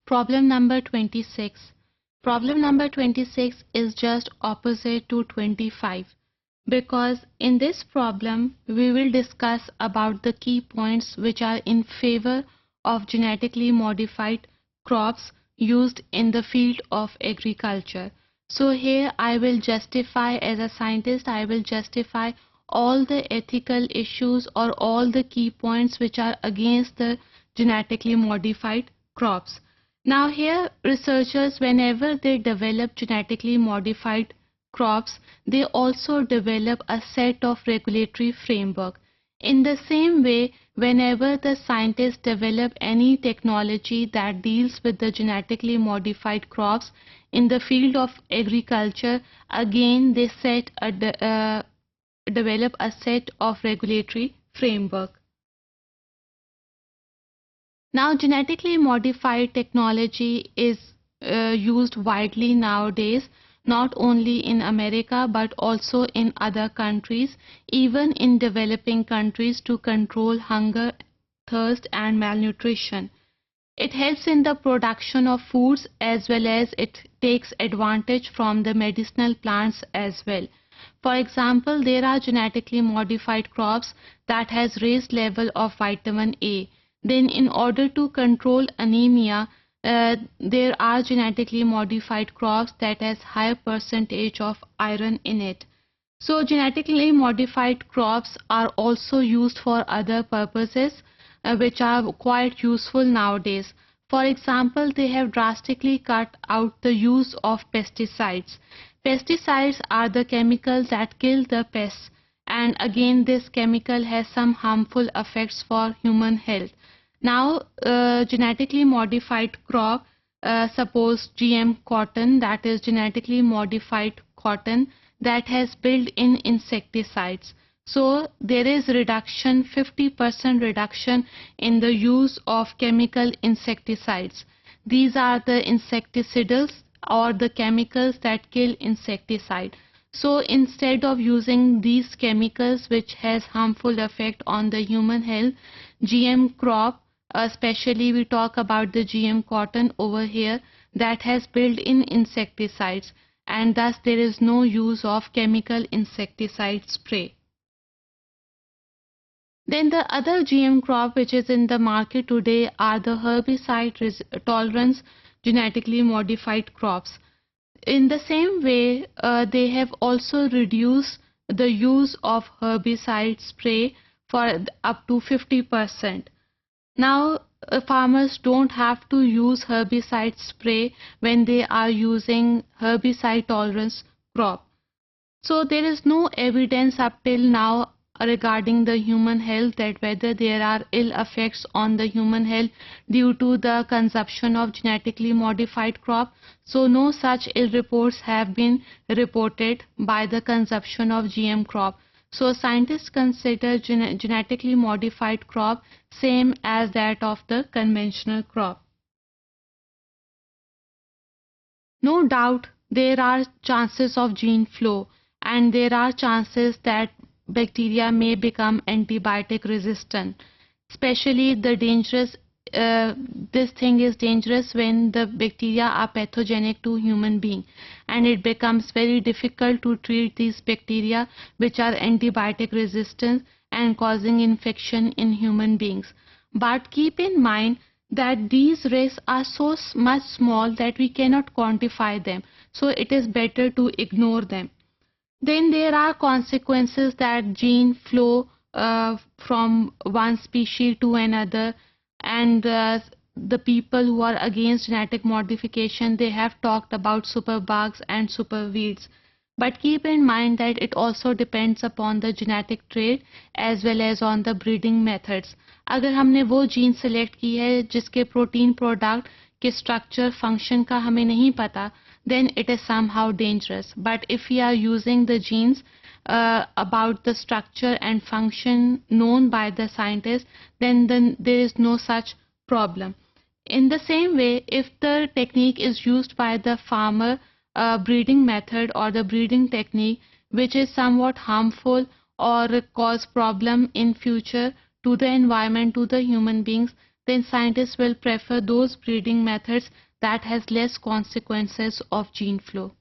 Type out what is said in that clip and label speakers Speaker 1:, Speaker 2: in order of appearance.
Speaker 1: Problem number 26. Problem number 26 is just opposite to 25 because in this problem we will discuss about the key points which are in favor of genetically modified crops used in the field of agriculture. So here I will justify, as a scientist, I will justify all the ethical issues or all the key points which are against the genetically modified crops. Now here researchers, whenever they develop genetically modified crops, they also develop a set of regulatory framework. In the same way, whenever the scientists develop any technology that deals with the genetically modified crops in the field of agriculture, again they develop a set of regulatory framework. Now, genetically modified technology is used widely nowadays, not only in America but also in other countries, even in developing countries, to control hunger, thirst and malnutrition. It helps in the production of foods as well as it takes advantage from the medicinal plants as well. For example, there are genetically modified crops that has raised level of vitamin A. Then in order to control anemia, there are genetically modified crops that has higher percentage of iron in it. So genetically modified crops are also used for other purposes which are quite useful nowadays. For example, they have drastically cut out the use of pesticides. Pesticides are the chemicals that kill the pests, and again this chemical has some harmful effects for human health. Now, genetically modified crop, suppose GM cotton, that is genetically modified cotton that has built-in insecticides. So there is reduction, 50% reduction in the use of chemical insecticides. These are the insecticidals or the chemicals that kill insecticide. So instead of using these chemicals which has harmful effect on the human health, GM crop, especially we talk about the GM cotton over here, that has built-in insecticides, and thus there is no use of chemical insecticide spray. Then the other GM crop which is in the market today are the herbicide tolerance genetically modified crops. In the same way, they have also reduced the use of herbicide spray for up to 50%. Now, farmers don't have to use herbicide spray when they are using herbicide tolerance crop. So there is no evidence up till now regarding the human health, that whether there are ill effects on the human health due to the consumption of genetically modified crop. So no such ill reports have been reported by the consumption of GM crop. So scientists consider genetically modified crop same as that of the conventional crop. No doubt there are chances of gene flow, and there are chances that bacteria may become antibiotic resistant. Especially the dangerous, this thing is dangerous when the bacteria are pathogenic to human being, and it becomes very difficult to treat these bacteria which are antibiotic resistant and causing infection in human beings. But keep in mind that these risks are so much small that we cannot quantify them, so it is better to ignore them. Then there are consequences that gene flow from one species to another, and the people who are against genetic modification, they have talked about superbugs and superweeds. But keep in mind that it also depends upon the genetic trait as well as on the breeding methods. अगर हमने वो gene select की है जिसके protein product के structure function का हमें नहीं पता, then it is somehow dangerous. But if we are using the genes about the structure and function known by the scientists, then there is no such problem. In the same way, if the technique is used by the farmer, breeding method or the breeding technique which is somewhat harmful or cause problem in future to the environment, to the human beings, then scientists will prefer those breeding methods that has less consequences of gene flow.